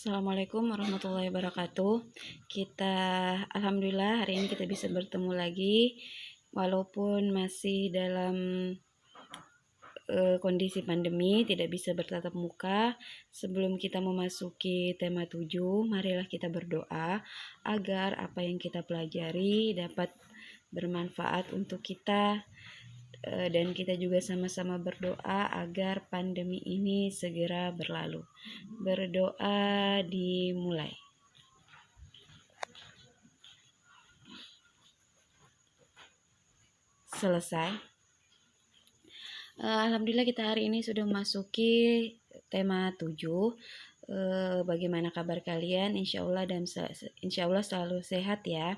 Assalamualaikum warahmatullahi wabarakatuh. Alhamdulillah hari ini kita bisa bertemu lagi, walaupun masih dalam kondisi pandemi, tidak bisa bertatap muka. Sebelum kita memasuki tema 7, marilah kita berdoa agar apa yang kita pelajari dapat bermanfaat untuk kita, dan kita juga sama-sama berdoa agar pandemi ini segera berlalu. Berdoa dimulai. Selesai. Alhamdulillah kita hari ini sudah memasuki tema 7. Bagaimana kabar kalian? Insya Allah selalu sehat ya,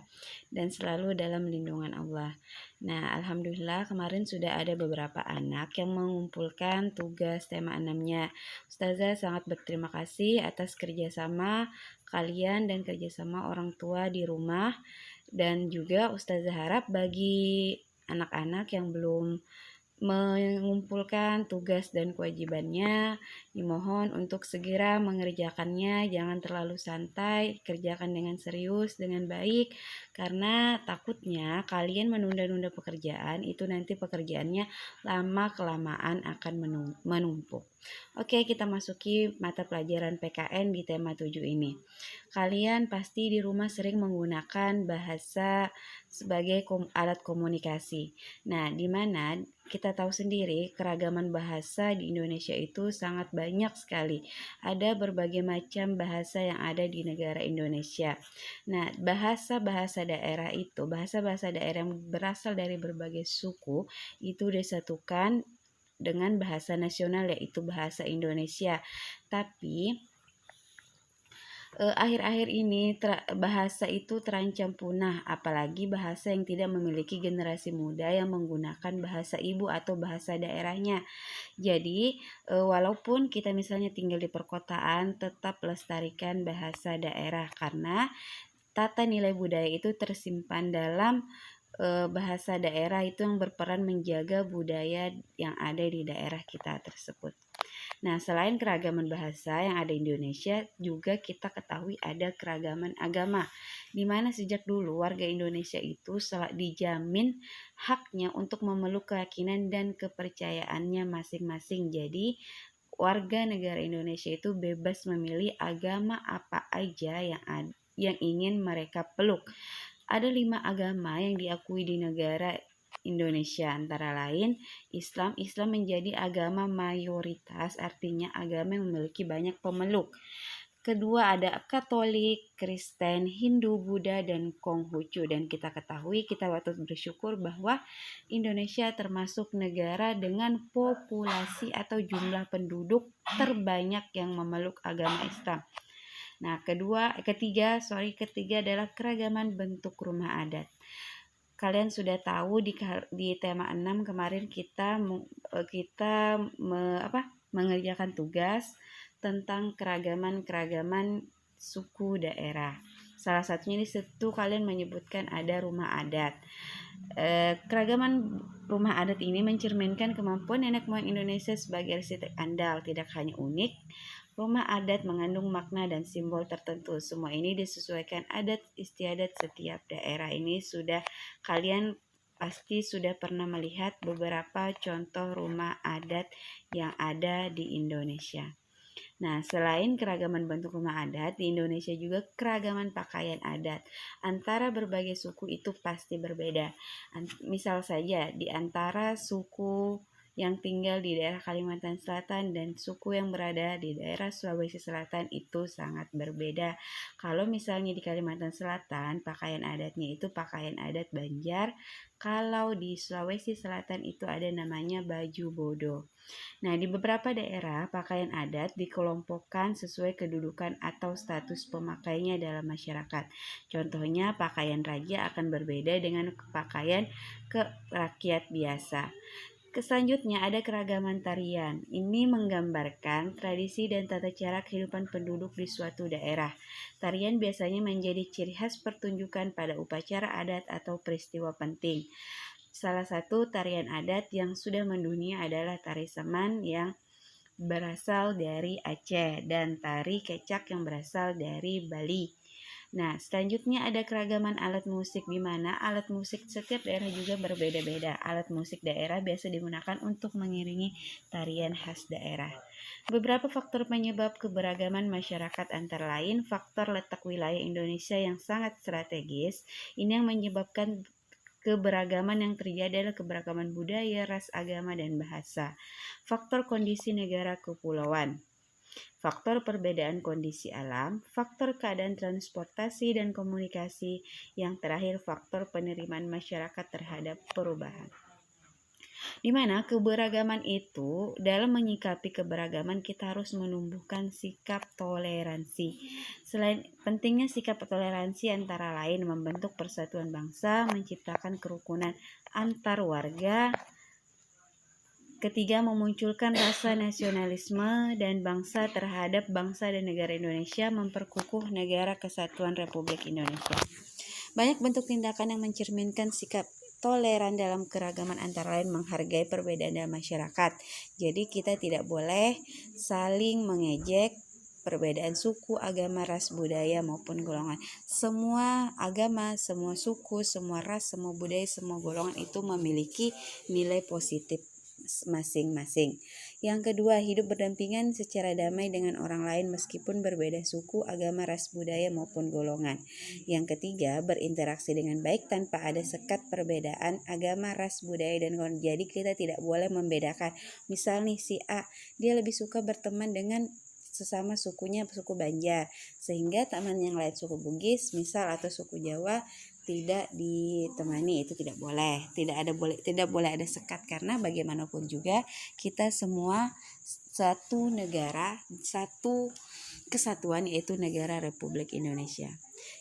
dan selalu dalam lindungan Allah. Nah, Alhamdulillah kemarin sudah ada beberapa anak yang mengumpulkan tugas tema 6-nya. Ustazah sangat berterima kasih atas kerjasama kalian dan kerjasama orang tua di rumah. Dan juga Ustazah harap bagi anak-anak yang belum mengumpulkan tugas dan kewajibannya, dimohon untuk segera mengerjakannya. Jangan terlalu santai, kerjakan dengan serius, dengan baik, karena takutnya kalian menunda-nunda pekerjaan, itu nanti pekerjaannya lama-kelamaan akan menumpuk. Oke, kita masuki mata pelajaran PKN di tema 7 ini. Kalian pasti di rumah sering menggunakan bahasa sebagai alat komunikasi. Nah, di mana kita tahu sendiri keragaman bahasa di Indonesia itu sangat banyak sekali. Ada berbagai macam bahasa yang ada di negara Indonesia. Nah, bahasa-bahasa daerah yang berasal dari berbagai suku itu disatukan dengan bahasa nasional, yaitu bahasa Indonesia. Tapi akhir-akhir ini bahasa itu terancam punah, apalagi bahasa yang tidak memiliki generasi muda yang menggunakan bahasa ibu atau bahasa daerahnya. Jadi, walaupun kita misalnya tinggal di perkotaan, tetap lestarikan bahasa daerah, karena tata nilai budaya itu tersimpan dalam bahasa daerah itu yang berperan menjaga budaya yang ada di daerah kita tersebut. Nah, selain keragaman bahasa yang ada di Indonesia, juga kita ketahui ada keragaman agama, di mana sejak dulu warga Indonesia itu dijamin haknya untuk memeluk keyakinan dan kepercayaannya masing-masing. Jadi, warga negara Indonesia itu bebas memilih agama apa aja yang ingin mereka peluk. Ada 5 agama yang diakui di negara Indonesia, antara lain Islam. Islam menjadi agama mayoritas, artinya agama yang memiliki banyak pemeluk. Kedua ada Katolik, Kristen, Hindu, Buddha, dan Konghucu. Dan kita ketahui, kita patut bersyukur bahwa Indonesia termasuk negara dengan populasi atau jumlah penduduk terbanyak yang memeluk agama Islam. Nah, ketiga adalah keragaman bentuk rumah adat. Kalian sudah tahu di tema 6 kemarin kita mengerjakan tugas tentang keragaman suku daerah. Salah satunya di situ kalian menyebutkan ada rumah adat. Keragaman rumah adat ini mencerminkan kemampuan nenek moyang Indonesia sebagai arsitek andal. Tidak hanya unik, rumah adat mengandung makna dan simbol tertentu. Semua ini disesuaikan adat istiadat setiap daerah. Ini kalian pasti sudah pernah melihat beberapa contoh rumah adat yang ada di Indonesia. Nah, selain keragaman bentuk rumah adat, di Indonesia juga keragaman pakaian adat. Antara berbagai suku itu pasti berbeda. Misal saja, di antara suku yang tinggal di daerah Kalimantan Selatan dan suku yang berada di daerah Sulawesi Selatan itu sangat berbeda. Kalau misalnya di Kalimantan Selatan, pakaian adatnya itu pakaian adat Banjar. Kalau di Sulawesi Selatan itu ada namanya baju bodo. Nah, di beberapa daerah, pakaian adat dikelompokkan sesuai kedudukan atau status pemakainya dalam masyarakat. Contohnya, pakaian raja akan berbeda dengan pakaian ke rakyat biasa. Selanjutnya ada keragaman tarian. Ini menggambarkan tradisi dan tata cara kehidupan penduduk di suatu daerah. Tarian biasanya menjadi ciri khas pertunjukan pada upacara adat atau peristiwa penting. Salah satu tarian adat yang sudah mendunia adalah tari Seman yang berasal dari Aceh dan tari kecak yang berasal dari Bali. Nah, selanjutnya ada keragaman alat musik di mana alat musik setiap daerah juga berbeda-beda. Alat musik daerah biasa digunakan untuk mengiringi tarian khas daerah. Beberapa faktor penyebab keberagaman masyarakat antara lain faktor letak wilayah Indonesia yang sangat strategis. Ini yang menyebabkan keberagaman yang terjadi adalah keberagaman budaya, ras, agama, dan bahasa. Faktor kondisi negara kepulauan. Faktor perbedaan kondisi alam, faktor keadaan transportasi dan komunikasi, yang terakhir faktor penerimaan masyarakat terhadap perubahan. Di mana keberagaman itu, dalam menyikapi keberagaman kita harus menumbuhkan sikap toleransi. Selain pentingnya sikap toleransi antara lain membentuk persatuan bangsa, menciptakan kerukunan antar warga. Ketiga, memunculkan rasa nasionalisme dan bangsa terhadap bangsa dan negara Indonesia, memperkukuh negara kesatuan Republik Indonesia. Banyak bentuk tindakan yang mencerminkan sikap toleran dalam keragaman antara lain menghargai perbedaan dalam masyarakat. Jadi kita tidak boleh saling mengejek perbedaan suku, agama, ras, budaya maupun golongan. Semua agama, semua suku, semua ras, semua budaya, semua golongan itu memiliki nilai positif masing-masing. Yang kedua, hidup berdampingan secara damai dengan orang lain meskipun berbeda suku, agama, ras, budaya maupun golongan. Yang ketiga, berinteraksi dengan baik tanpa ada sekat perbedaan agama, ras, budaya, dan golongan. Jadi kita tidak boleh membedakan. Misal nih si A, dia lebih suka berteman dengan sesama sukunya suku Banjar, sehingga teman yang lain suku Bugis misal atau suku Jawa tidak ditemani, itu tidak boleh. Tidak boleh ada sekat, karena bagaimanapun juga kita semua satu negara, satu kesatuan, yaitu negara Republik Indonesia.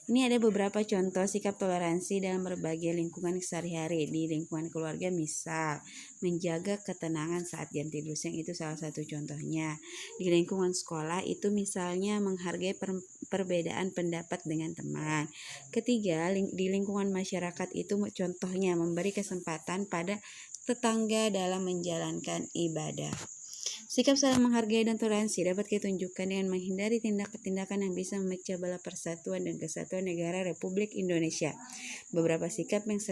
Ini ada beberapa contoh sikap toleransi dalam berbagai lingkungan sehari-hari. Di lingkungan keluarga misal menjaga ketenangan saat jam tidur siang, itu salah satu contohnya. Di lingkungan sekolah itu misalnya menghargai perbedaan pendapat dengan teman. Ketiga, di lingkungan masyarakat itu contohnya memberi kesempatan pada tetangga dalam menjalankan ibadah. Sikap saling menghargai dan toleransi dapat ditunjukkan dengan menghindari tindakan-tindakan yang bisa memecah belah persatuan dan kesatuan negara Republik Indonesia. Beberapa sikap yang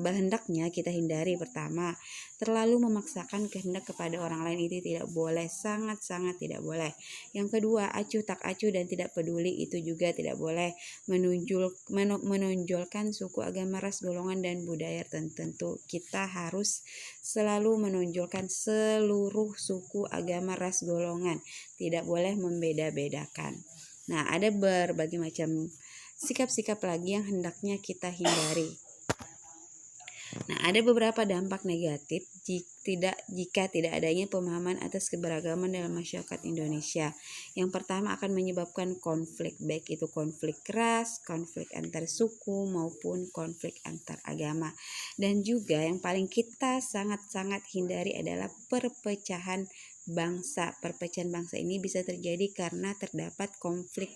hendaknya kita hindari. Pertama, terlalu memaksakan kehendak kepada orang lain, itu tidak boleh, sangat-sangat tidak boleh. Yang kedua, acuh tak acuh dan tidak peduli, itu juga tidak boleh. Menonjolkan suku, agama, ras, golongan, dan budaya tertentu. Kita harus selalu menonjolkan seluruh suku, agama, ras, golongan. Tidak boleh membeda-bedakan. Nah, ada berbagai macam sikap-sikap lagi yang hendaknya kita hindari. Nah, ada beberapa dampak negatif jika tidak adanya pemahaman atas keberagaman dalam masyarakat Indonesia. Yang pertama, akan menyebabkan konflik, baik itu konflik ras, konflik antar suku, maupun konflik antar agama. Dan juga yang paling kita sangat-sangat hindari adalah perpecahan bangsa. Perpecahan bangsa ini bisa terjadi karena terdapat konflik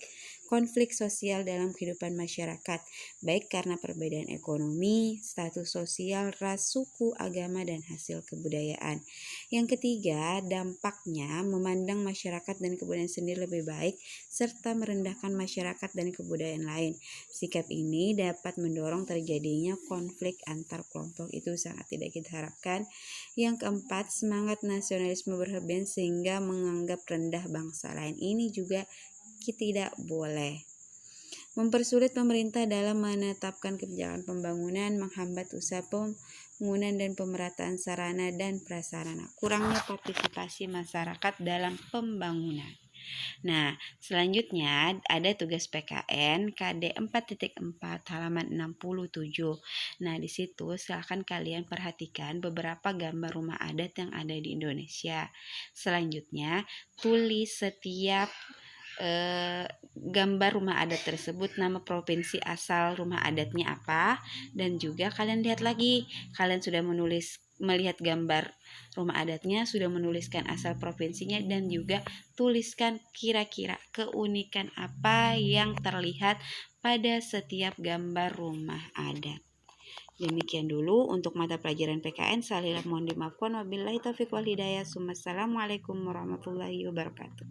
sosial dalam kehidupan masyarakat, baik karena perbedaan ekonomi, status sosial, ras, suku, agama, dan hasil kebudayaan. Yang ketiga, dampaknya memandang masyarakat dan kebudayaan sendiri lebih baik, serta merendahkan masyarakat dan kebudayaan lain. Sikap ini dapat mendorong terjadinya konflik antar kelompok, itu sangat tidak kita harapkan. Yang keempat, semangat nasionalisme berlebihan sehingga menganggap rendah bangsa lain, ini juga tidak boleh. Mempersulit pemerintah dalam menetapkan kebijakan pembangunan, menghambat usaha pembangunan dan pemerataan sarana dan prasarana, kurangnya partisipasi masyarakat dalam pembangunan. Nah, selanjutnya ada tugas PKN KD 4.4 halaman 67. Nah, di situ silakan kalian perhatikan beberapa gambar rumah adat yang ada di Indonesia. Selanjutnya, tulis setiap gambar rumah adat tersebut, nama provinsi asal rumah adatnya apa, dan juga kalian lihat lagi, kalian sudah melihat gambar rumah adatnya, sudah menuliskan asal provinsinya, dan juga tuliskan kira-kira keunikan apa yang terlihat pada setiap gambar rumah adat. Demikian dulu untuk mata pelajaran PKN. Salila mohon dimaafkan. Wabillahi taufiq wal hidayah. Assalamualaikum warahmatullahi wabarakatuh.